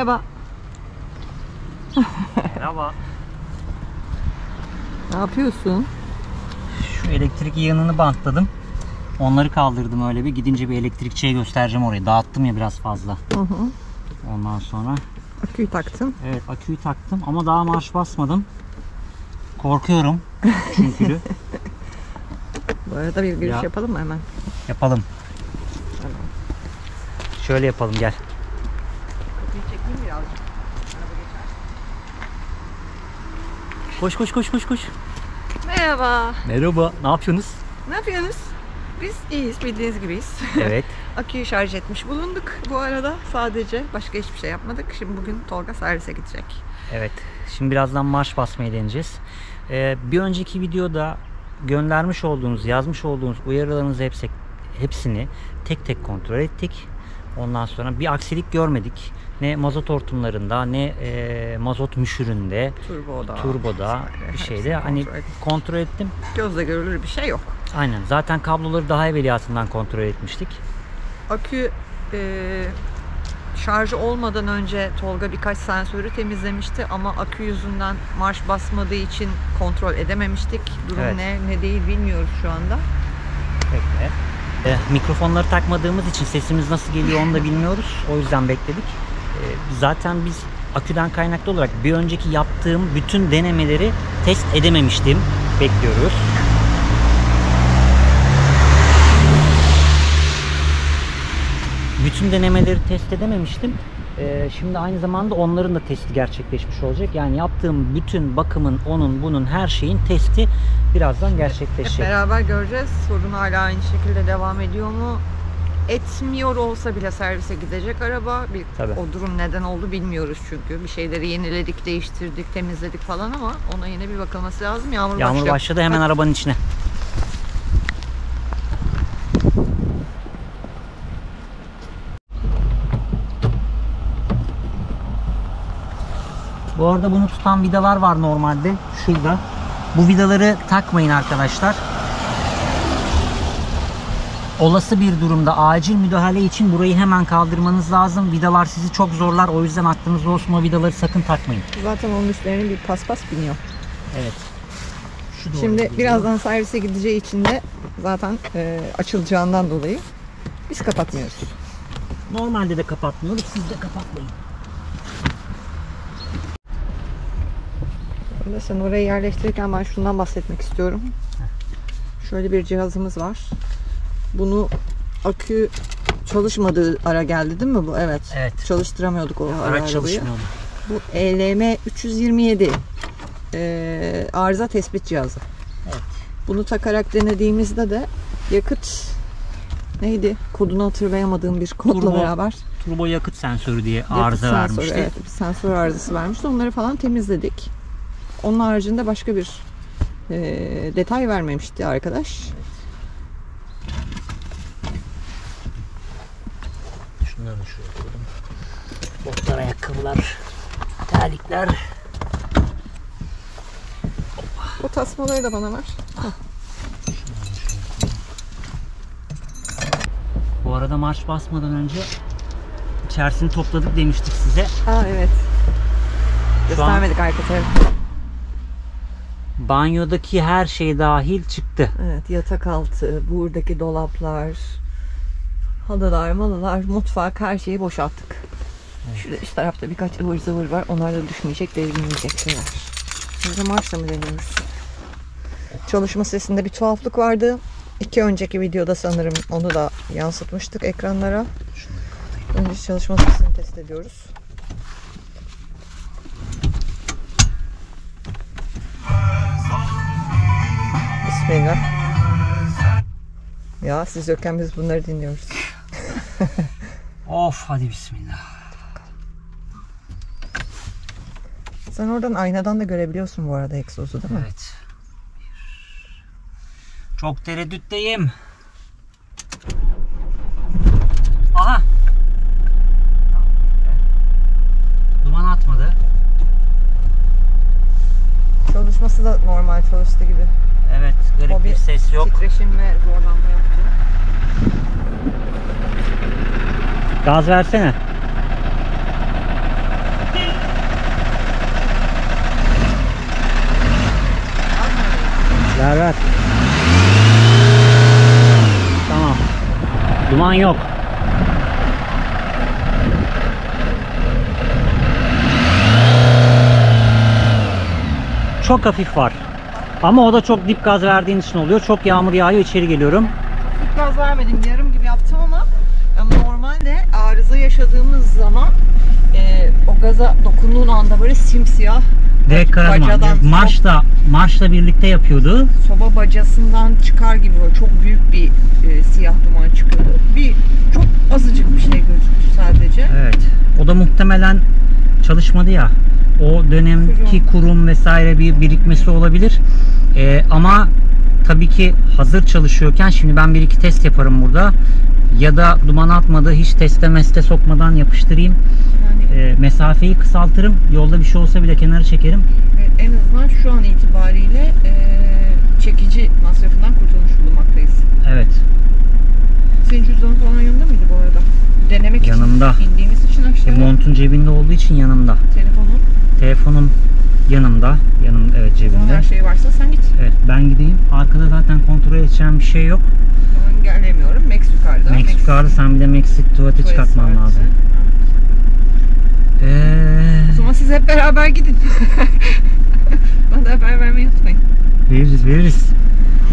Merhaba. Merhaba. Ne yapıyorsun? Şu elektrik yığınını bantladım. Onları kaldırdım öyle bir. Gidince bir elektrikçiye göstereceğim orayı. Dağıttım ya biraz fazla. Hı. Ondan sonra. Aküyü taktım. Evet, aküyü taktım ama daha marş basmadım. Korkuyorum çünkü. Bu arada bir giriş yapalım mı hemen? Yapalım. Tamam. Şöyle yapalım, gel. Kapıyı çekeyim birazcık. Araba geçer. Koş. Merhaba. Merhaba. Ne yapıyorsunuz? Ne yapıyorsunuz? Biz iyiyiz, bildiğiniz gibiyiz. Evet. Aküyü şarj etmiş bulunduk bu arada sadece. Başka hiçbir şey yapmadık. Şimdi bugün Tolga servise gidecek. Evet. Şimdi birazdan marş basmayı deneyeceğiz. Bir önceki videoda göndermiş olduğunuz, yazmış olduğunuz uyarılarınızı hepsini tek tek kontrol ettik. Ondan sonra bir aksilik görmedik. Ne mazot hortumlarında, ne mazot müşüründe, turboda bir şeyde. Hani kontrol ettim. Gözle görülür bir şey yok. Aynen. Zaten kabloları daha evveliyatından kontrol etmiştik. Akü şarjı olmadan önce Tolga birkaç sensörü temizlemişti ama akü yüzünden marş basmadığı için kontrol edememiştik. Durum Evet. ne değil bilmiyoruz şu anda. Bekle. Mikrofonları takmadığımız için sesimiz nasıl geliyor onu da bilmiyoruz. O yüzden bekledik. Zaten biz aküden kaynaklı olarak bir önceki yaptığım bütün denemeleri test edememiştim. Bekliyoruz. Bütün denemeleri test edememiştim. Şimdi aynı zamanda onların da testi gerçekleşmiş olacak. Yani yaptığım bütün bakımın, onun, bunun, her şeyin testi birazdan gerçekleşecek. Hep beraber göreceğiz. Sorun hala aynı şekilde devam ediyor mu? Etmiyor olsa bile servise gidecek araba. Tabii. O durum neden oldu bilmiyoruz çünkü. Bir şeyleri yeniledik, değiştirdik, temizledik falan ama ona yine bir bakılması lazım. Yağmur başladı, hemen arabanın içine. Bu arada bunu tutan vidalar var normalde. Şurada. Bu vidaları takmayın arkadaşlar. Olası bir durumda acil müdahale için burayı hemen kaldırmanız lazım. Vidalar sizi çok zorlar. O yüzden aklınızda olsun, o vidaları sakın takmayın. Zaten onun üstlerine bir paspas biniyor. Evet. Şimdi birazdan servise gideceği için de zaten açılacağından dolayı biz kapatmıyoruz. Normalde de kapatmıyoruz. Siz de kapatmayın. Sen orayı yerleştirirken ben şundan bahsetmek istiyorum. Şöyle bir cihazımız var. Bunu akü çalışmadığı ara geldi değil mi bu? Evet. Çalıştıramıyorduk o araç çalışmıyordu. Bu ELM 327 arıza tespit cihazı. Evet. Bunu takarak denediğimizde de yakıt neydi? Kodunu hatırlayamadığım bir kodla beraber. Turbo yakıt sensörü diye arıza vermişti. Evet, bir sensör arızası vermişti. Onları falan temizledik. Onun haricinde başka bir detay vermemişti arkadaş. Şunları şuraya koydum. Botlar, ayakkabılar, terlikler. O tasmaları da bana ver. Bu arada marş basmadan önce içerisini topladık demiştik size. Evet. Göstermedik arka tarafı. Banyodaki her şey dahil çıktı. Evet, yatak altı, buradaki dolaplar, halılar, malılar, mutfak, her şeyi boşalttık. Evet. Şurada üst tarafta birkaç ıvır zıvır var. Onlar da düşmeyecek, devrilmeyecek şeyler. Şimdi marşla mı deniyoruz? Çalışma sesinde bir tuhaflık vardı. İki önceki videoda sanırım onu da yansıtmıştık ekranlara. Önce çalışma sesini test ediyoruz. Bismillah. Ya siz yokken biz bunları dinliyoruz. Of, hadi bismillah. Sen oradan aynadan da görebiliyorsun bu arada egzozu değil mi? Evet. Çok tereddütteyim. Aha. Duman atmadı. Çalışması da normal çalıştı gibi. Evet, garip bir ses yok. Titreşim ve zorlanma yoktu. Gaz versene. Ver ver. Tamam. Duman yok. Çok hafif var. Ama o da çok dip gaz verdiğin için oluyor. Çok yağmur yağıyor, içeri geliyorum. Dip gaz vermedim. Yarım gibi yaptım ama normalde arıza yaşadığımız zaman o gaza dokunduğun anda böyle simsiyah Direkt bacadan, marşla birlikte yapıyordu. soba bacasından çıkar gibi böyle çok büyük bir siyah duman çıkıyordu. Çok azıcık bir şey gözüktü sadece. Evet. O da muhtemelen çalışmadı ya. O dönemki kurum vesaire bir birikmesi olabilir. Ama tabii ki hazır çalışıyorken şimdi ben bir iki test yaparım burada. Ya da duman atmadı, hiç teste sokmadan yapıştırayım. Yani, mesafeyi kısaltırım. Yolda bir şey olsa bile kenara çekerim. en azından şu an itibariyle çekici masrafından kurtulmuş bulunmaktayız. Evet. Senin cüzdanın falan yanında mıydı bu arada? Denemek Yanımda. için indiğimiz için aşağıya. Montun cebinde olduğu için yanımda. Telefonun. Telefonum yanımda. Evet, cebimde. Her şey varsa sen git. Evet, ben gideyim. Arkada zaten kontrol edeceğim bir şey yok. Ben gelemiyorum. Max yukarıda. Max yukarıda, sen bir de Max'i tuvalete çıkartman lazım. O zaman siz hep beraber gidin. Bana da haber vermeyi unutmayın. Veririz.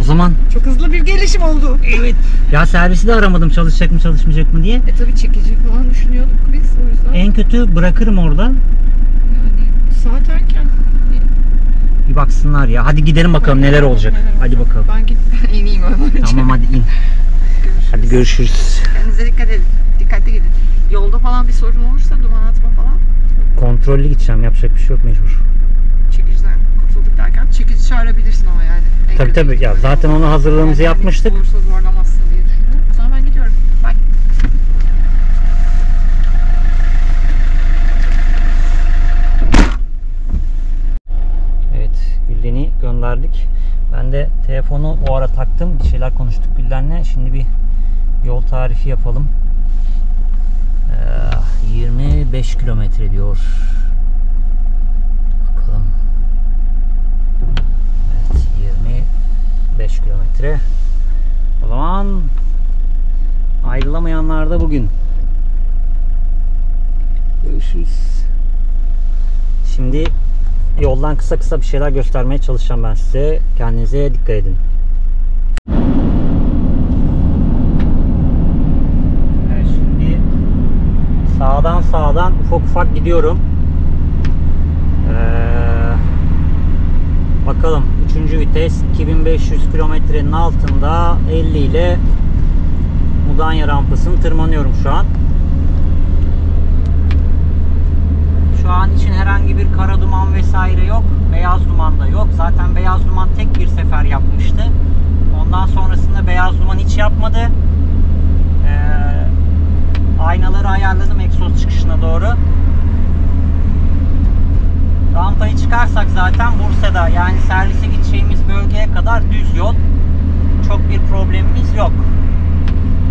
O zaman çok hızlı bir gelişim oldu. Evet. Ya servisi de aramadım çalışacak mı çalışmayacak mı diye. Tabii çekici falan düşünüyorduk biz o yüzden. En kötü bırakırım oradan. Yani saat erken. Bir baksınlar ya. Hadi gidelim bakalım neler olacak. Hadi bakalım. Ben ineyim öyle. Tamam hadi in. Görüşürüz. Hadi görüşürüz. Kendinize dikkat edin. Dikkatli gidin. Yolda falan bir sorun olursa duman atma falan. Kontrollü gideceğim. Yapacak bir şey yok, mecbur. Çekiciden kurtulduk derken çekici çağırabilirsin ama yani. Tabii ya zaten onu hazırlığımızı yapmıştık. Olursa zorlamazsın diye düşünüyorum. O zaman ben gidiyorum. Bye. Evet, Gülden'i gönderdik. Ben de telefonu o ara taktım. Bir şeyler konuştuk Gülden'le. Şimdi bir yol tarifi yapalım. 25 kilometre diyor. Bakalım. Evet, 25 kilometre. O zaman ayrılamayanlar da bugün. Görüşürüz. Şimdi yoldan kısa bir şeyler göstermeye çalışacağım ben size. Kendinize dikkat edin. Evet, şimdi sağdan ufak gidiyorum. Bakalım 3. vites 2500 kilometrenin altında 50 ile Mudanya rampasını tırmanıyorum şu an. Şu an için herhangi bir kara duman vesaire yok. Beyaz duman da yok. Zaten beyaz duman tek bir sefer yapmıştı. Ondan sonrasında beyaz duman hiç yapmadı. Aynaları ayarladım egzoz çıkışına doğru. Rampayı çıkarsak zaten Bursa'da, yani servise gideceğimiz bölgeye kadar düz yol. Çok bir problemimiz yok.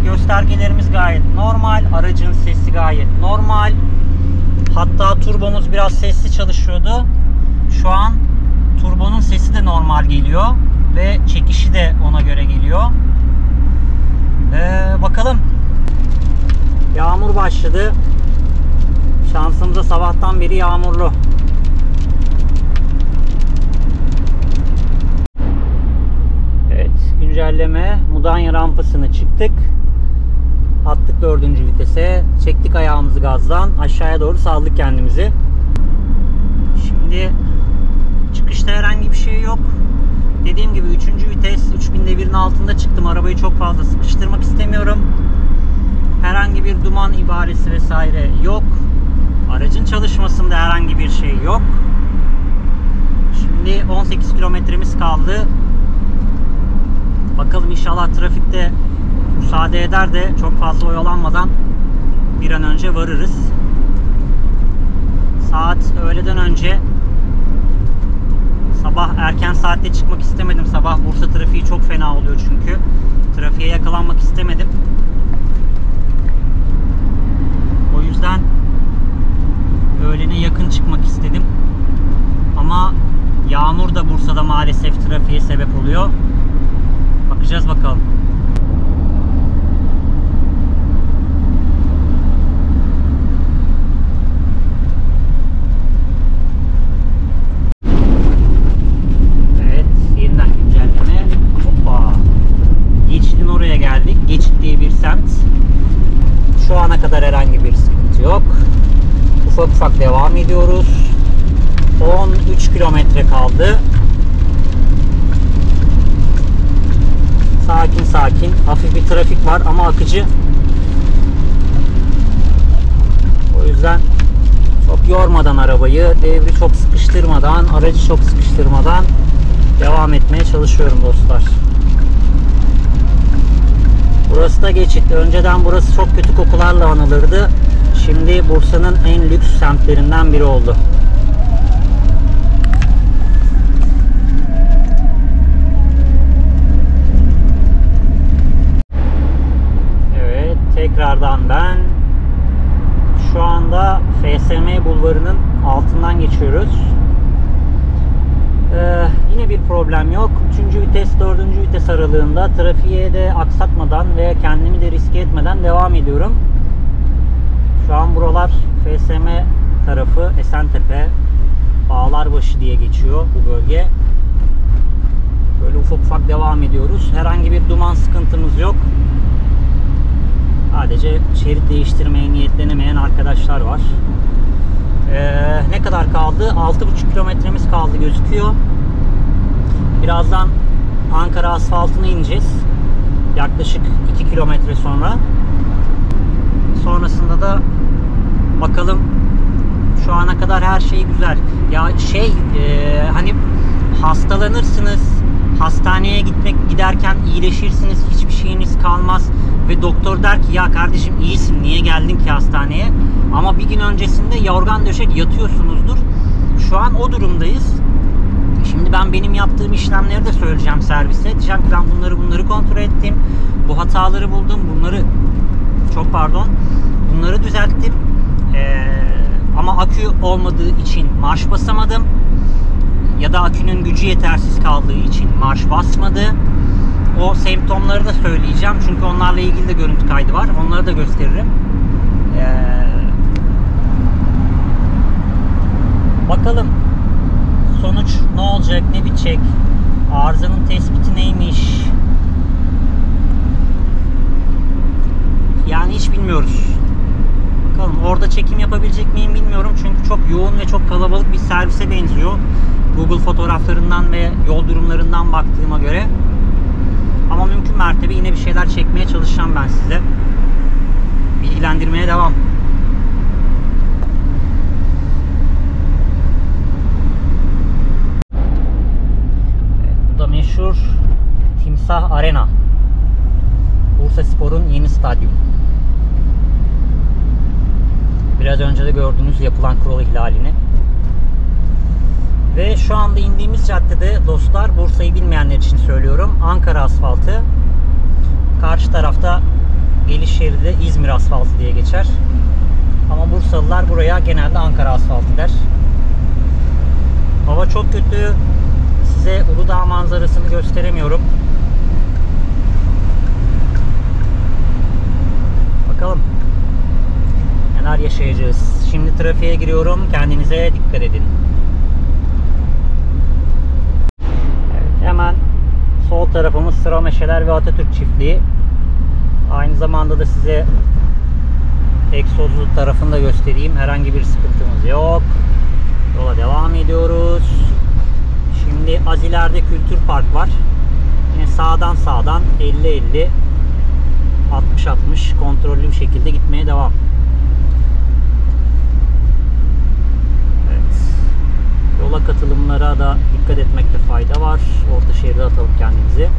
Göstergelerimiz gayet normal. Aracın sesi gayet normal. Hatta turbomuz biraz sesli çalışıyordu. Şu an turbonun sesi de normal geliyor. Ve çekişi de ona göre geliyor. Bakalım. Yağmur başladı. Şansımıza sabahtan beri yağmurlu. Evet, güncelleme. Mudanya rampasını çıktık. Attık 4. vitese. Çektik ayağımızı gazdan. Aşağıya doğru saldık kendimizi. Şimdi çıkışta herhangi bir şey yok. Dediğim gibi 3. vites 3000 devirin altında çıktım. Arabayı çok fazla sıkıştırmak istemiyorum. Herhangi bir duman ibaresi vesaire yok. Aracın çalışmasında herhangi bir şey yok. Şimdi 18 kilometremiz kaldı. Bakalım inşallah trafikte müsaade eder de çok fazla oyalanmadan bir an önce varırız. Saat öğleden önce. Sabah erken saatte çıkmak istemedim. Sabah Bursa trafiği çok fena oluyor çünkü. Trafiğe yakalanmak istemedim. O yüzden öğlene yakın çıkmak istedim. Ama yağmur da Bursa'da da maalesef trafiğe sebep oluyor. Bakacağız bakalım. Evet, yeniden güncelleme. Hoppa. Geçidin oraya geldik. Geçit diye bir semt. Şu ana kadar herhangi bir sıkıntı yok. Ufak ufak devam ediyoruz. 13 kilometre kaldı. Sakin sakin. Hafif bir trafik var ama akıcı. O yüzden çok yormadan arabayı, devri çok sıkıştırmadan, aracı çok sıkıştırmadan devam etmeye çalışıyorum dostlar. Burası da geçit. Önceden burası çok kötü kokularla anılırdı. Şimdi Bursa'nın en lüks semtlerinden biri oldu. Evet, tekrardan ben. Şu anda FSM Bulvarı'nın altından geçiyoruz. Yine bir problem yok. 3. vites, 4. vites aralığında trafiğe de aksatmadan ve kendimi de riske etmeden devam ediyorum. Şu an buralar FSM tarafı, Esentepe, Bağlarbaşı diye geçiyor bu bölge. Böyle ufak ufak devam ediyoruz. Herhangi bir duman sıkıntımız yok. Sadece şerit değiştirmeye niyetlenemeyen arkadaşlar var. Ne kadar kaldı? 6,5 kilometremiz kaldı gözüküyor. Birazdan Ankara asfaltına ineceğiz. Yaklaşık 2 kilometre sonra. Sonrasında da bakalım, şu ana kadar her şey güzel. Ya hani hastalanırsınız, hastaneye giderken iyileşirsiniz, hiçbir şeyiniz kalmaz ve doktor der ki ya kardeşim iyisin, niye geldin ki hastaneye? Ama bir gün öncesinde yorgan döşek yatıyorsunuzdur. Şu an o durumdayız. Şimdi ben benim yaptığım işlemleri de söyleyeceğim servise. Diyeceğim ki ben bunları kontrol ettim. Bu hataları buldum. Bunları düzelttim. Ama akü olmadığı için marş basamadım. Ya da akünün gücü yetersiz kaldığı için marş basmadı. O semptomları da söyleyeceğim. Çünkü onlarla ilgili de görüntü kaydı var. Onları da gösteririm. Bakalım sonuç ne olacak, ne bitecek? Arızanın tespiti neymiş? Yani hiç bilmiyoruz. Bakalım orada çekim yapabilecek miyim bilmiyorum. Çünkü çok yoğun ve çok kalabalık bir servise benziyor. Google fotoğraflarından ve yol durumlarından baktığıma göre. Ama mümkün mertebe yine bir şeyler çekmeye çalışacağım ben size. Bilgilendirmeye devam. Bu da meşhur Timsah Arena. Bursaspor'un yeni stadyumu. Biraz önce de gördüğünüz yapılan kural ihlalini. Ve şu anda indiğimiz caddede dostlar, Bursa'yı bilmeyenler için söylüyorum, Ankara asfaltı. Karşı tarafta geliş şeridi de İzmir asfaltı diye geçer. Ama Bursalılar buraya genelde Ankara asfaltı der. Hava çok kötü. Size Uludağ manzarasını gösteremiyorum. Bakalım neler yaşayacağız. Şimdi trafiğe giriyorum. Kendinize dikkat edin. Evet, hemen sol tarafımız Sıra Meşeler ve Atatürk çiftliği. Aynı zamanda da size egzozlu tarafını da göstereyim. Herhangi bir sıkıntımız yok. Yola devam ediyoruz. Şimdi az ileride Kültür Park var. Yine sağdan 50-50, 60-60 kontrollü bir şekilde gitmeye devam. Evet. Yola katılımlara da dikkat etmekte fayda var. Orta şeride atalım kendimizi.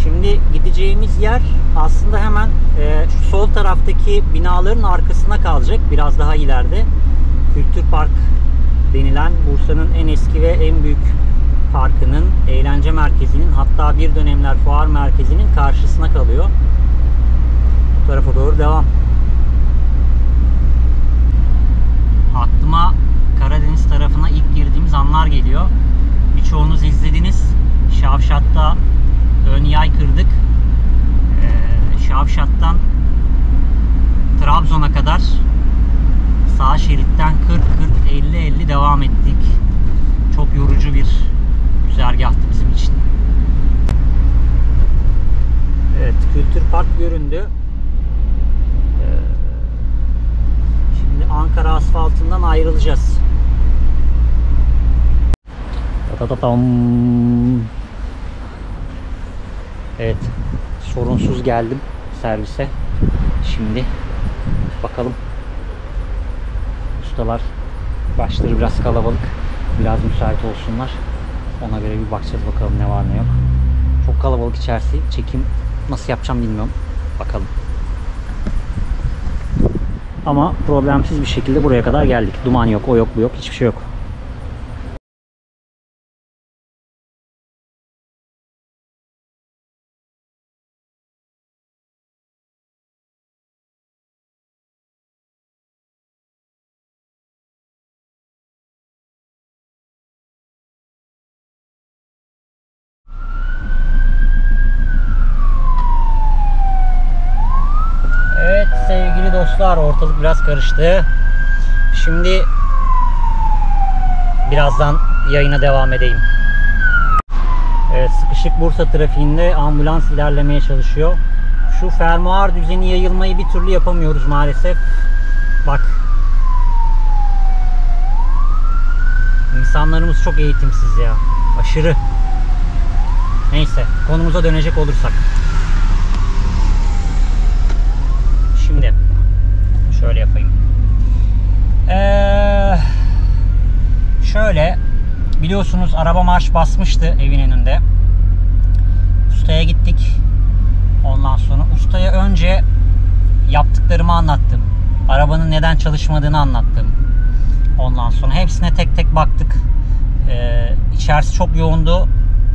Şimdi gideceğimiz yer aslında hemen şu sol taraftaki binaların arkasına kalacak. Biraz daha ileride. Kültür Park denilen Bursa'nın en eski ve en büyük parkının, eğlence merkezinin, hatta bir dönemler fuar merkezinin karşısına kalıyor. Bu tarafa doğru devam. yorumlar geliyor. Birçoğunuz izlediniz. Şavşat'ta ön yay kırdık. Şavşat'tan Trabzon'a kadar sağ şeritten 40-40-50-50 devam ettik. Çok yorucu bir güzergahtı bizim için. Evet, Kültür Park göründü. Şimdi Ankara asfaltından ayrılacağız. Evet, sorunsuz geldim servise. Şimdi bakalım. Ustalar başları biraz kalabalık. Biraz müsait olsunlar. Ona göre bir bakacağız bakalım ne var ne yok. Çok kalabalık içerisi. Çekim nasıl yapacağım bilmiyorum. Bakalım. Ama problemsiz bir şekilde buraya kadar geldik. Duman yok, o yok, bu yok. Hiçbir şey yok. Evet sevgili dostlar, ortalık biraz karıştı. Şimdi birazdan yayına devam edeyim. Evet, sıkışık Bursa trafiğinde ambulans ilerlemeye çalışıyor. Şu fermuar düzeni yayılmayı bir türlü yapamıyoruz maalesef. Bak. İnsanlarımız çok eğitimsiz ya. Aşırı. Neyse, konumuza dönecek olursak. Şimdi şöyle yapayım. Şöyle biliyorsunuz araba marş basmıştı evin önünde. Ustaya gittik. Ondan sonra ustaya önce yaptıklarımı anlattım. Arabanın neden çalışmadığını anlattım. Ondan sonra hepsine tek tek baktık. İçerisi çok yoğundu.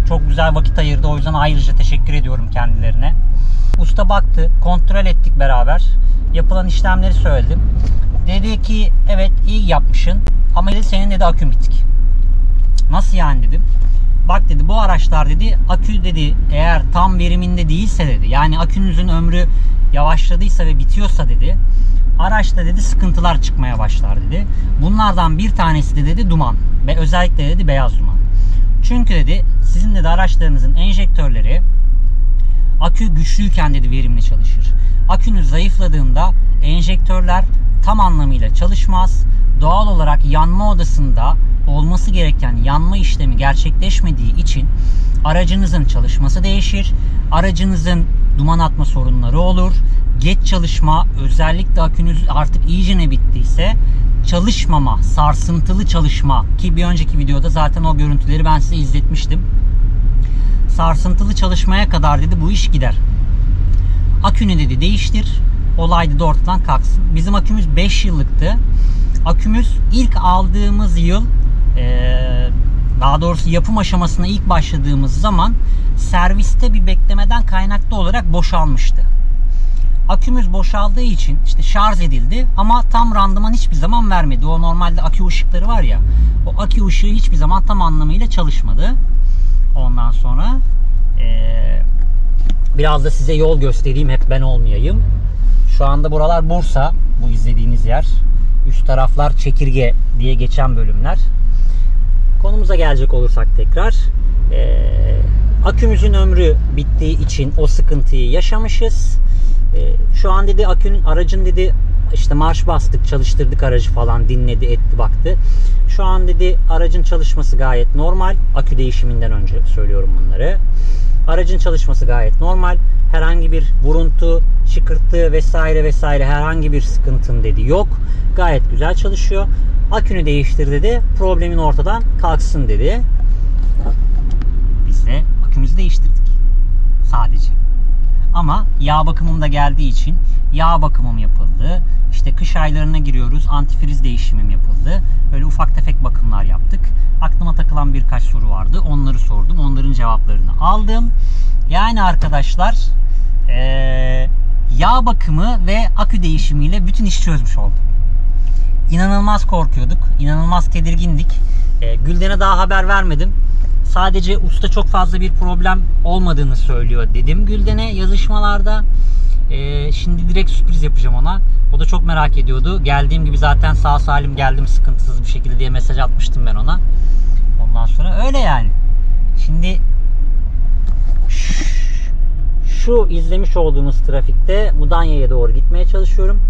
Çok güzel vakit ayırdı. O yüzden ayrıca teşekkür ediyorum kendilerine. Usta baktı, kontrol ettik beraber. Yapılan işlemleri söyledim. Dedi ki evet iyi yapmışsın ama dedi senin dedi akün bitik. Nasıl yani dedim. Bak dedi bu araçlar dedi akü dedi eğer tam veriminde değilse dedi, yani akünüzün ömrü yavaşladıysa ve bitiyorsa dedi araçta dedi sıkıntılar çıkmaya başlar dedi. Bunlardan bir tanesi de dedi duman ve özellikle dedi beyaz duman. Çünkü dedi sizin dedi araçlarınızın enjektörleri akü güçlüyken dedi verimli çalışır. Akünüz zayıfladığında enjektörler tam anlamıyla çalışmaz. Doğal olarak yanma odasında olması gereken yanma işlemi gerçekleşmediği için aracınızın çalışması değişir. Aracınızın duman atma sorunları olur. Geç çalışma, özellikle akünüz artık iyicene bittiyse çalışmama, sarsıntılı çalışma, ki bir önceki videoda zaten o görüntüleri ben size izletmiştim. Sarsıntılı çalışmaya kadar dedi bu iş gider. Akünü dedi değiştir. Olay dedi ortadan kalksın. Bizim akümüz 5 yıllıktı. Akümüz ilk aldığımız yıl, daha doğrusu yapım aşamasına ilk başladığımız zaman serviste bir beklemeden kaynaklı olarak boşalmıştı. Akümüz boşaldığı için işte şarj edildi ama tam randıman hiçbir zaman vermedi. O normalde akü ışıkları var ya, o akü ışığı hiçbir zaman tam anlamıyla çalışmadı. Ondan sonra biraz da size yol göstereyim, hep ben olmayayım. Şu anda buralar Bursa, bu izlediğiniz yer. Üst taraflar Çekirge diye geçen bölümler. Konumuza gelecek olursak tekrar. Akümüzün ömrü bittiği için o sıkıntıyı yaşamışız. Şu an dedi aracın dedi işte marş bastık, çalıştırdık aracı falan, dinledi, etti, baktı. Şu an dedi aracın çalışması gayet normal. Akü değişiminden önce söylüyorum bunları. Aracın çalışması gayet normal. Herhangi bir vuruntu, şıkırtı vesaire vesaire herhangi bir sıkıntın dedi yok. Gayet güzel çalışıyor. Akünü değiştir dedi. Problemin ortadan kalksın dedi. Biz de akümüzü değiştirdik. Sadece. Ama yağ bakımım da geldiği için yağ bakımım yapıldı. İşte kış aylarına giriyoruz. Antifriz değişimim yapıldı. Böyle ufak tefek bakımlar yaptık. Aklıma takılan birkaç soru vardı. Onları sordum. Onların cevaplarını aldım. Yani arkadaşlar yağ bakımı ve akü değişimiyle bütün işi çözmüş oldum. İnanılmaz korkuyorduk. İnanılmaz tedirgindik. Gülden'e daha haber vermedim. Sadece usta çok fazla bir problem olmadığını söylüyor dedim Gülden'e yazışmalarda. Şimdi direkt sürpriz yapacağım ona. O da çok merak ediyordu. Geldiğim gibi zaten sağ salim geldim sıkıntısız bir şekilde diye mesaj atmıştım ben ona. Ondan sonra öyle yani. Şimdi şu izlemiş olduğunuz trafikte Mudanya'ya doğru gitmeye çalışıyorum.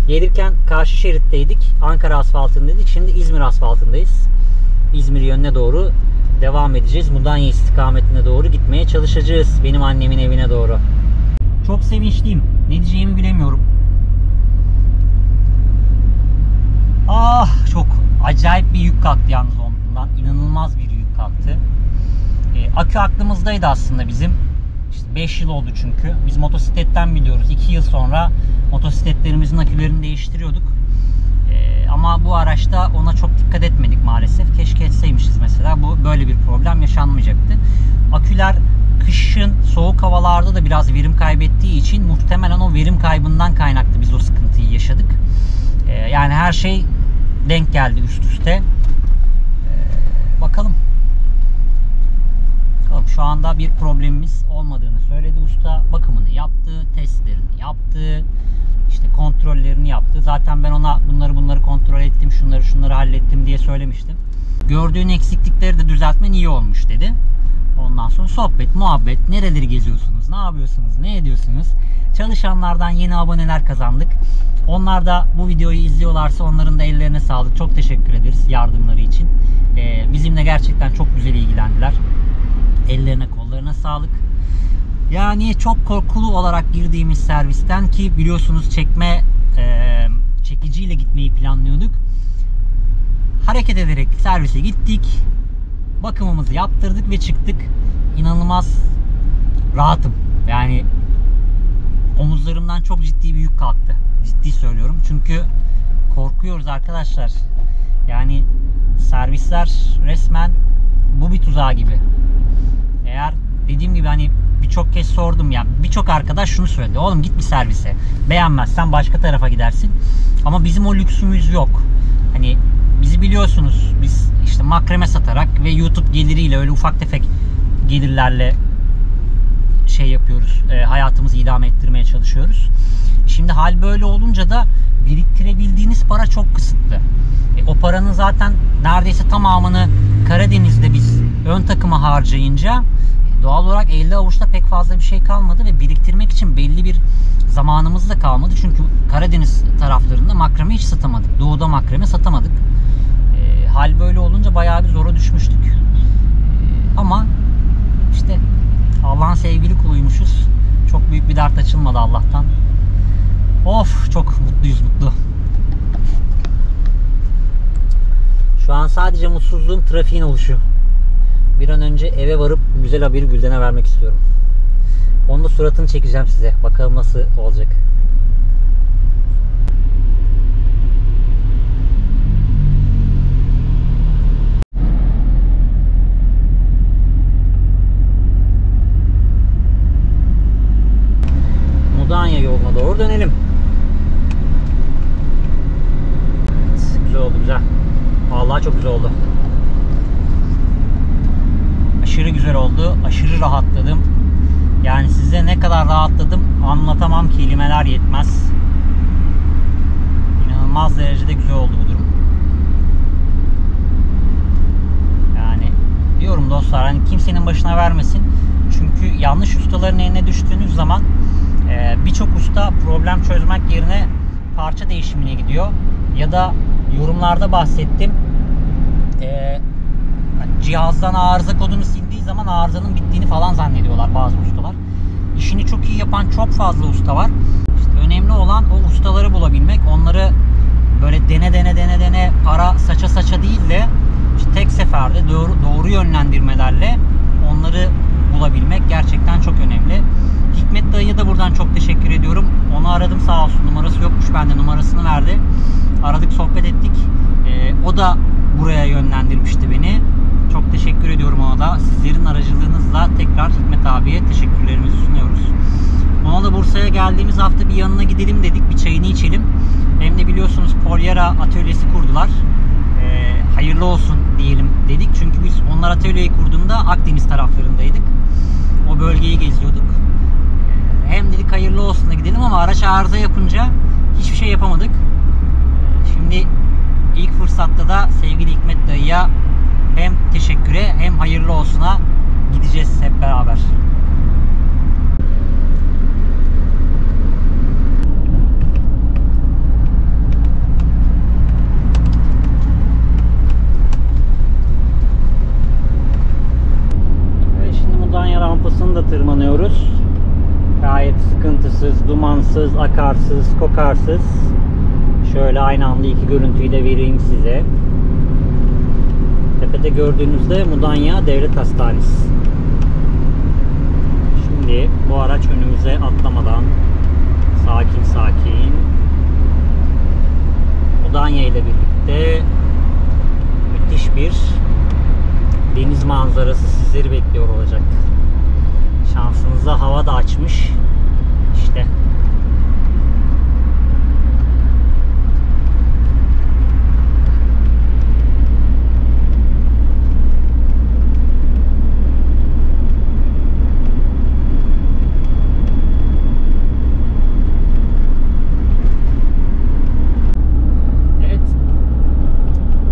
Gelirken karşı şeritteydik. Ankara asfaltındaydık. Şimdi İzmir asfaltındayız. İzmir yönüne doğru devam edeceğiz. Mudanya istikametine doğru gitmeye çalışacağız. Benim annemin evine doğru. Çok sevinçliyim. Ne diyeceğimi bilemiyorum. Çok acayip bir yük kalktı yalnız ondan. İnanılmaz bir yük kalktı. Akü aklımızdaydı aslında bizim. İşte 5 yıl oldu çünkü. Biz motosikletten biliyoruz. 2 yıl sonra motosikletlerimizin akülerini değiştiriyorduk. Ama bu araçta ona çok dikkat etmedik maalesef. Keşke etseymişiz mesela. Bu böyle bir problem yaşanmayacaktı. Aküler kışın soğuk havalarda da biraz verim kaybettiği için muhtemelen o verim kaybından kaynaklı biz o sıkıntıyı yaşadık. Yani her şey denk geldi üst üste. Bakalım. Şu anda bir problemimiz olmadığını söyledi usta. Bakımını yaptı, testlerini yaptı, işte kontrollerini yaptı. Zaten ben ona bunları kontrol ettim, şunları hallettim diye söylemiştim. Gördüğün eksiklikleri de düzeltmen iyi olmuş dedi. Ondan sonra sohbet, muhabbet, nereleri geziyorsunuz, ne yapıyorsunuz, ne ediyorsunuz? Çalışanlardan yeni aboneler kazandık. Onlar da bu videoyu izliyorlarsa onların da ellerine sağlık. Çok teşekkür ederiz yardımları için. Bizimle gerçekten çok güzel ilgilendiler. Ellerine kollarına sağlık. Yani çok korkulu olarak girdiğimiz servisten ki biliyorsunuz çekiciyle gitmeyi planlıyorduk. Hareket ederek servise gittik. Bakımımızı yaptırdık ve çıktık. İnanılmaz rahatım. Yani omuzlarımdan çok ciddi bir yük kalktı. Ciddi söylüyorum. Çünkü korkuyoruz arkadaşlar. Yani servisler resmen bu bir tuzağı gibi. Eğer dediğim gibi hani birçok kez sordum ya. Birçok arkadaş şunu söyledi. Oğlum git bir servise. Beğenmezsen başka tarafa gidersin. Ama bizim o lüksümüz yok. Hani bizi biliyorsunuz. Biz işte makreme satarak ve YouTube geliriyle öyle ufak tefek gelirlerle şey yapıyoruz. Hayatımızı idame ettirmeye çalışıyoruz. Şimdi hal böyle olunca da biriktirebildiğiniz para çok kısıtlı. O paranın zaten neredeyse tamamını Karadeniz'de biz ön takıma harcayınca doğal olarak elde avuçta pek fazla bir şey kalmadı ve biriktirmek için belli bir zamanımız da kalmadı. Çünkü Karadeniz taraflarında makrame hiç satamadık. Doğuda makrame satamadık. Hal böyle olunca bayağı bir zora düşmüştük. Ama işte Allah'ın sevgili kuluymuşuz. Çok büyük bir dert açılmadı Allah'tan. Of, çok mutluyuz, mutlu. Şu an sadece mutsuzluğum trafiğin oluşu. Bir an önce eve varıp güzel haberi Gülden'e vermek istiyorum. Onun da suratını çekeceğim size. Bakalım nasıl olacak. Mudanya yoluna doğru dönelim. Güzel oldu, güzel. Vallahi çok güzel oldu. Aşırı güzel oldu. Aşırı rahatladım. Yani size ne kadar rahatladım anlatamam, kelimeler yetmez. İnanılmaz derecede güzel oldu bu durum. Yani diyorum dostlar, hani kimsenin başına vermesin. Çünkü yanlış ustaların eline düştüğünüz zaman birçok usta problem çözmek yerine parça değişimine gidiyor. Ya da yorumlarda bahsettim. Cihazdan arıza kodunu sildiği zaman arızanın bittiğini falan zannediyorlar bazı ustalar. İşini çok iyi yapan çok fazla usta var. İşte önemli olan o ustaları bulabilmek. Onları böyle dene para saça değil de işte tek seferde doğru yönlendirmelerle onları bulabilmek gerçekten çok önemli. Hikmet dayıya da buradan çok teşekkür ediyorum. Onu aradım, sağ olsun, numarası yokmuş, bende numarasını verdi. Aradık, sohbet ettik. O da buraya yönlendirmişti beni. Çok teşekkür ediyorum ona da. Sizlerin aracılığınızla tekrar Hikmet abiye teşekkürlerimizi sunuyoruz. Ona da Bursa'ya geldiğimiz hafta bir yanına gidelim dedik. Bir çayını içelim. Hem de biliyorsunuz Polyera atölyesi kurdular. hayırlı olsun diyelim dedik. Çünkü biz onlar atölyeyi kurduğunda Akdeniz taraflarındaydık. O bölgeyi geziyorduk. Hem dedik hayırlı olsun da gidelim ama araç arıza yapınca hiçbir şey yapamadık. Şimdi ilk fırsatta da sevgili Hikmet dayıya hem teşekküre hem hayırlı olsuna gideceğiz hep beraber. Şimdi Mudanya rampasını da tırmanıyoruz. Gayet sıkıntısız, dumansız, akarsız, kokarsız. Şöyle aynı anda iki görüntüyü de vereyim size. Tepede gördüğünüzde Mudanya Devlet Hastanesi. Şimdi bu araç önümüze atlamadan sakin sakin Mudanya ile birlikte müthiş bir deniz manzarası sizleri bekliyor olacak. Şansınıza hava da açmış. İşte. Evet.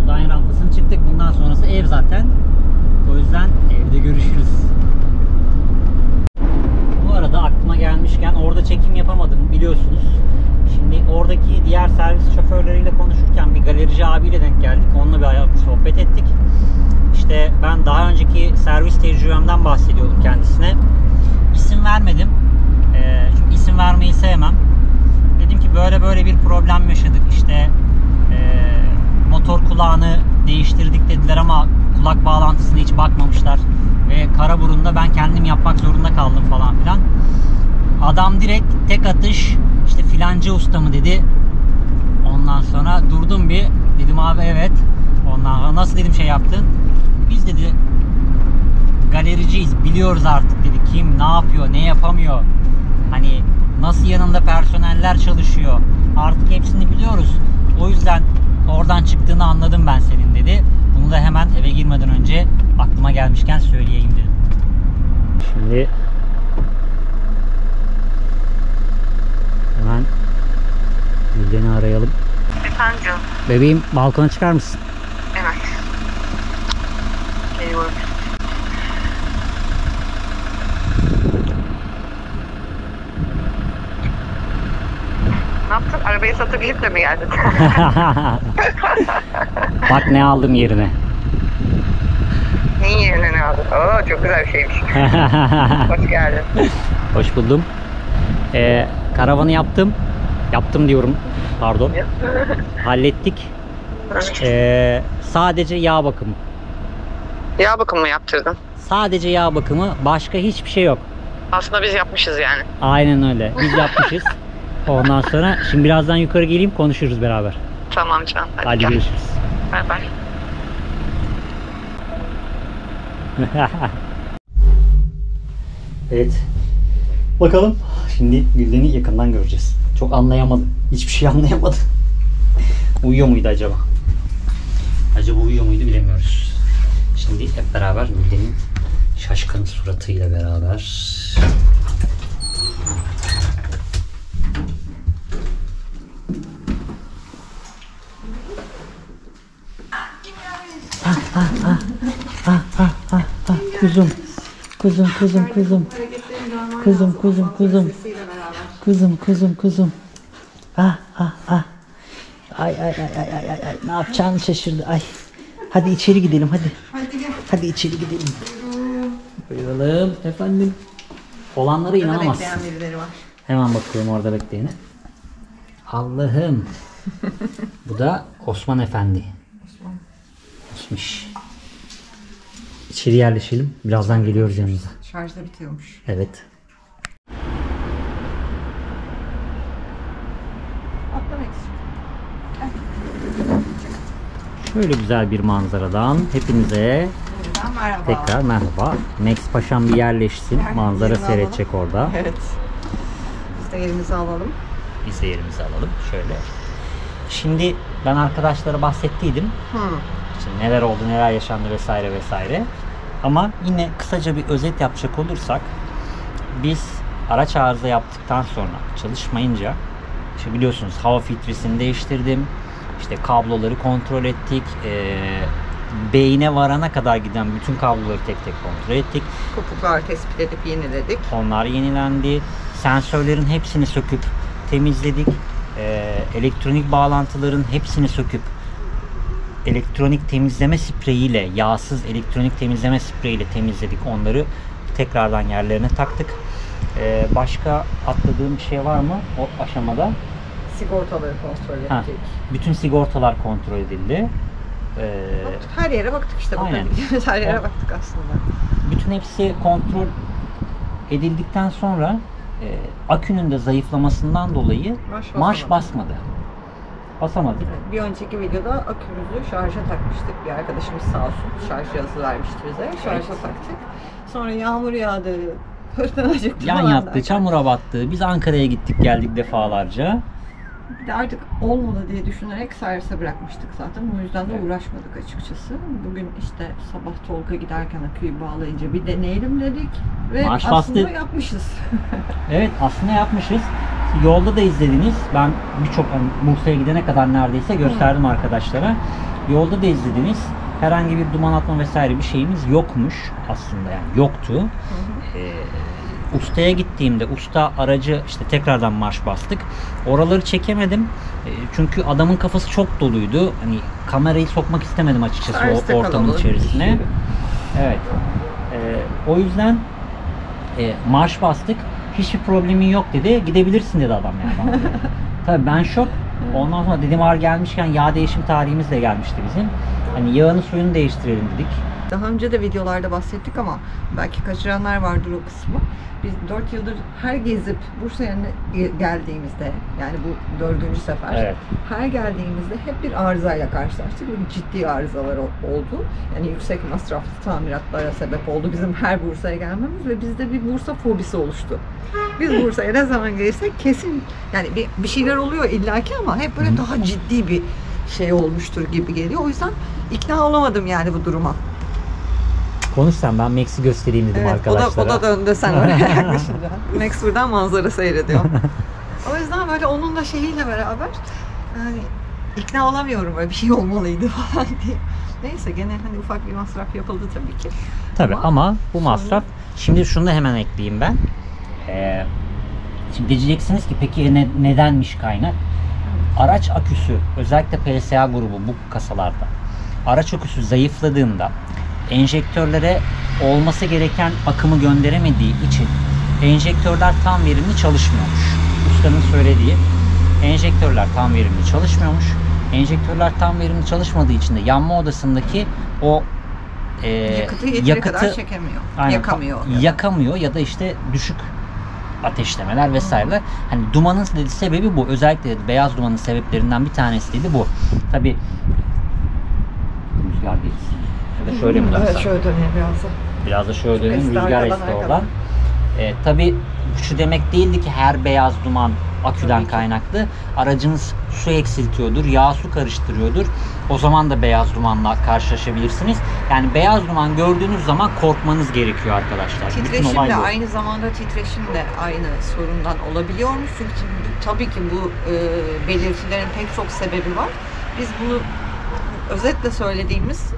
Mudanya rampasını çıktık. Bundan sonrası ev zaten. O yüzden evde görüşürüz. Bu arada aklıma gelmişken orada çekim yapamadım biliyorsunuz. Şimdi oradaki diğer servis şoförleriyle konuşurken bir galerici abiyle denk geldik. Onunla bir sohbet ettik. İşte ben daha önceki servis tecrübemden bahsediyordum kendisine. İsim vermedim. Çünkü isim vermeyi sevmem. Dedim ki böyle bir problem yaşadık. İşte motor kulağını değiştirdik dediler ama kulak bağlantısına hiç bakmamışlar. Ve Karaburun'da ben kendim yapmak zorunda kaldım falan filan. Adam direkt tek atış işte filancı usta mı dedi. Ondan sonra durdum bir. Dedim abi evet. Ondan sonra nasıl dedim şey yaptın. Biz dedi galericiyiz. Biliyoruz artık dedi. Kim ne yapıyor ne yapamıyor. Hani nasıl yanında personeller çalışıyor. Artık hepsini biliyoruz. O yüzden oradan çıktığını anladım ben senin dedi. Bunu da hemen eve girmeden önce aklıma gelmişken söyleyeyim dedim. Şimdi hemen Gülden'i arayalım. Efendim canım. Bebeğim balkona çıkar mısın? Evet. Geliyorum. Ne yaptın? Arabayı satabilip de mi geldin? Bak ne aldım yerine. Neyin yerine ne aldın? Oo, çok güzel bir şeymiş. Hoş geldin. Hoş buldum. Karavanı yaptım. Yaptım diyorum. Pardon. Hallettik. Sadece yağ bakımı. Yağ bakımı mı yaptırdın? Sadece yağ bakımı. Başka hiçbir şey yok. Aslında biz yapmışız yani. Aynen öyle. Biz yapmışız. Ondan sonra şimdi birazdan yukarı geleyim konuşuruz beraber. Tamam canım. Hadi gel. görüşürüz. Bay bay. Evet. Bakalım. Şimdi Gülden'i yakından göreceğiz. Çok anlayamadım. Hiçbir şey anlayamadım. Uyuyor muydu acaba? Acaba uyuyor muydu bilemiyoruz. Şimdi hep beraber Gülden'in şaşkın suratıyla beraber kuzum. Kuzum. Ay. Ne yapacağını şaşırdı. Ay. Hadi içeri gidelim hadi. Hadi içeri gidelim. Buyuralım efendim. Olanlara inanamazsın. Hemen bakıyorum orada bekleyene. Allah'ım. Bu da Osman Efendi. Osmiş. İçeri yerleşelim. Birazdan geliyoruz yanınıza. Şarj da bitiyormuş. Evet. Atlamak istiyorum. Şöyle güzel bir manzaradan hepinize Merhaba. tekrar merhaba. Max Paşam bir yerleşsin. Manzara yerimizi seyredecek orada. Evet. Biz de yerimizi alalım. Biz de yerimizi alalım. Şöyle. Şimdi ben arkadaşlara bahsettiydim. İşte neler oldu, neler yaşandı vesaire vesaire. Ama yine kısaca bir özet yapacak olursak, biz araç arıza yaptıktan sonra çalışmayınca, işte biliyorsunuz hava filtresini değiştirdim. İşte kabloları kontrol ettik. Beyine varana kadar giden bütün kabloları tek tek kontrol ettik. Kopuklar tespit edip yeniledik. Onlar yenilendi. Sensörlerin hepsini söküp temizledik. Elektronik bağlantıların hepsini söküp elektronik temizleme spreyiyle, yağsız elektronik temizleme spreyiyle temizledik. Onları tekrardan yerlerine taktık. Başka atladığım bir şey var mı o aşamada? Sigortaları kontrol ettik. Bütün sigortalar kontrol edildi. Baktık, her yere baktık işte. Aynen. Her yere baktık aslında. Bütün hepsi kontrol edildikten sonra akünün de zayıflamasından dolayı marş basmadı. Basamadı. Bir önceki videoda akümüzü şarja takmıştık. Bir arkadaşımız sağ olsun şarj cihazı vermişti bize. Şarja taktık. Sonra yağmur yağdı. Fırtına çıktı. Yan yattı, çamura battı. Biz Ankara'ya gittik geldik defalarca. Bir de artık olmadı diye düşünerek servise bırakmıştık zaten. O yüzden de uğraşmadık açıkçası. Bugün işte sabah Tolga giderken aküyü bağlayınca bir deneyelim dedik. Ve Marş aslında bastı. yapmışız. Evet, aslında yapmışız. Yolda da izlediniz. Ben birçok Bursa'ya gidene kadar neredeyse gösterdim arkadaşlara. Yolda da izlediniz. Herhangi bir duman atma vesaire bir şeyimiz yokmuş aslında, yani yoktu. Ustaya gittiğimde usta aracı işte tekrardan marş bastık. Oraları çekemedim. Çünkü adamın kafası çok doluydu. Hani kamerayı sokmak istemedim açıkçası Serviste o ortamın kalalım. içerisine. Evet. O yüzden marş bastık. Hiçbir problemin yok dedi. Gidebilirsin dedi adam yani bana. Tabii ben şok. Ondan sonra dedim ağır gelmişken yağ değişim tarihimiz de gelmişti bizim. Hani yağını suyunu değiştirelim dedik. Daha önce de videolarda bahsettik ama belki kaçıranlar vardır o kısmı. Biz 4 yıldır her gezip Bursa'ya geldiğimizde, yani bu 4. sefer, Evet. her geldiğimizde hep bir arızayla karşılaştık. Böyle ciddi arızalar oldu. Yani yüksek masraflı tamiratlara sebep oldu bizim her Bursa'ya gelmemiz ve bizde bir Bursa fobisi oluştu. Biz Bursa'ya ne zaman gelirsek kesin yani bir şeyler oluyor illaki ama hep böyle daha ciddi bir şey olmuştur gibi geliyor. O yüzden ikna olamadım yani bu duruma. Konuş sen, ben Max'i göstereyim dedim arkadaşlara. O da döndü sen oraya yaklaşınca. Max buradan manzara seyrediyor. O yüzden böyle onun da şeyiyle beraber yani ikna olamıyorum, böyle bir şey olmalıydı falan diye. Neyse gene hani ufak bir masraf yapıldı tabii ki. Tabii ama bu masraf, şimdi şunu da hemen ekleyeyim ben. Şimdi diyeceksiniz ki peki nedenmiş kaynak? Araç aküsü, özellikle PSA grubu bu kasalarda araç aküsü zayıfladığında enjektörlere olması gereken akımı gönderemediği için enjektörler tam verimli çalışmıyormuş. Ustanın söylediği, enjektörler tam verimli çalışmıyormuş. Enjektörler tam verimli çalışmadığı için de yanma odasındaki o yakıtı yeteri kadar çekemiyor. Aynen, Yakamıyor. Ya da işte düşük ateşlemeler vesaireler. Hani dumanın sebebi bu. Özellikle dedi, beyaz dumanın sebeplerinden bir tanesi dedi bu. Tabii rüzgar geçsin. Ya da şöyle mi dönsem? Evet, şöyle döneyim biraz da. Biraz da şöyle döneyim. esti Rüzgar arkadan, esti arkadan. oradan. Tabii şu demek değildi ki her beyaz duman aküden kaynaklı. Aracınız su eksiltiyordur, yağ su karıştırıyordur. O zaman da beyaz dumanla karşılaşabilirsiniz. Yani beyaz duman gördüğünüz zaman korkmanız gerekiyor arkadaşlar. Titreşim de aynı zamanda de aynı sorundan olabiliyormuş. Çünkü tabii ki bu belirtilerin pek çok sebebi var. Biz bunu özetle söylediğimiz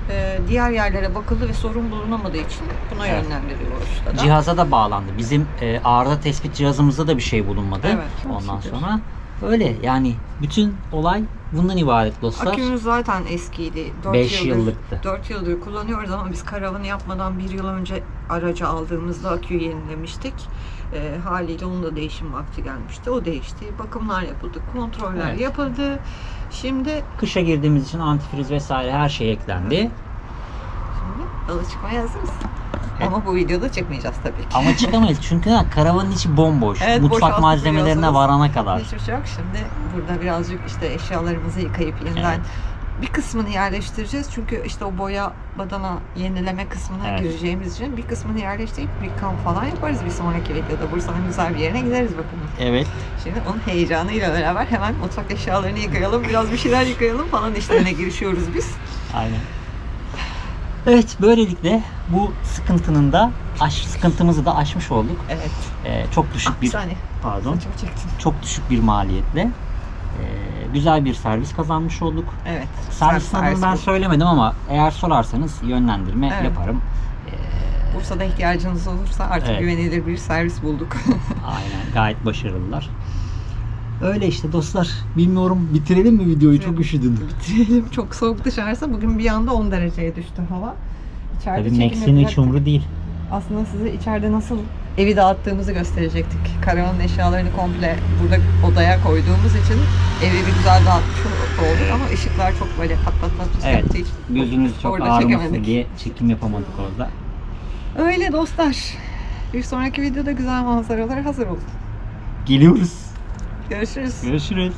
diğer yerlere bakıldı ve sorun bulunamadığı için buna yönlendiriyoruz. Cihaza da bağlandı. Bizim arıza tespit cihazımızda da bir şey bulunmadı. Evet, ondan sonra öyle yani bütün olay bundan ibaret dostlar. Akümüz zaten eskiydi. 5 yıllıktı. 4 yıldır kullanıyoruz ama biz karavanı yapmadan 1 yıl önce aracı aldığımızda aküyü yenilemiştik. Haliyle onun da değişim vakti gelmişti. O değişti. Bakımlar yapıldı. Kontroller yapıldı. Şimdi kışa girdiğimiz için antifriz vesaire her şey eklendi. Şimdi yola çıkmaya hazırız. Evet. Ama bu videoda çekmeyeceğiz tabii ki. Ama çıkamayız çünkü karavanın içi bomboş. Evet, mutfak malzemelerine varana kadar. Hiçbir şey yok. Şimdi burada birazcık işte eşyalarımızı yıkayıp yeniden bir kısmını yerleştireceğiz. Çünkü işte o boya badana yenileme kısmına Evet. gireceğimiz için bir kısmını yerleştirip bir kamp falan yaparız bir sonraki videoda. Bursa'nın güzel bir yerine gideriz bakalım. Evet. Şimdi onun heyecanıyla beraber hemen mutfak eşyalarını yıkayalım, biraz bir şeyler yıkayalım falan işlerine girişiyoruz biz. Aynen. Evet, böylelikle bu sıkıntımızı da aşmış olduk. Evet. Çok düşük Bir bir saniye. pardon. Saçımı çektim. Çok düşük bir maliyetle güzel bir servis kazanmış olduk. Evet. Servisin adını ben bu. söylemedim ama eğer sorarsanız yönlendirme Evet. yaparım. Bursa'da ihtiyacınız olursa artık Evet. güvenilir bir servis bulduk. Aynen, gayet başarılılar. Öyle işte dostlar. Bilmiyorum, bitirelim mi videoyu? Çok üşüdüm. Bitirelim. Çok soğuk dışarısı. Bugün bir anda 10 dereceye düştü hava. İçeride Tabii çekim Max'in hiç yapacaktık. umru değil. Aslında size içeride nasıl evi dağıttığımızı gösterecektik. Karavanın eşyalarını komple burada odaya koyduğumuz için evi bir güzel dağıtmış olduk ama ışıklar çok böyle pat pat pat Evet. yaptığı için Gözünüz çok orada ağrımasın çekemedik. diye çekim yapamadık orada. Öyle dostlar. Bir sonraki videoda güzel manzaralara hazır olun. Geliyoruz. Görüşürüz. Görüşürüz.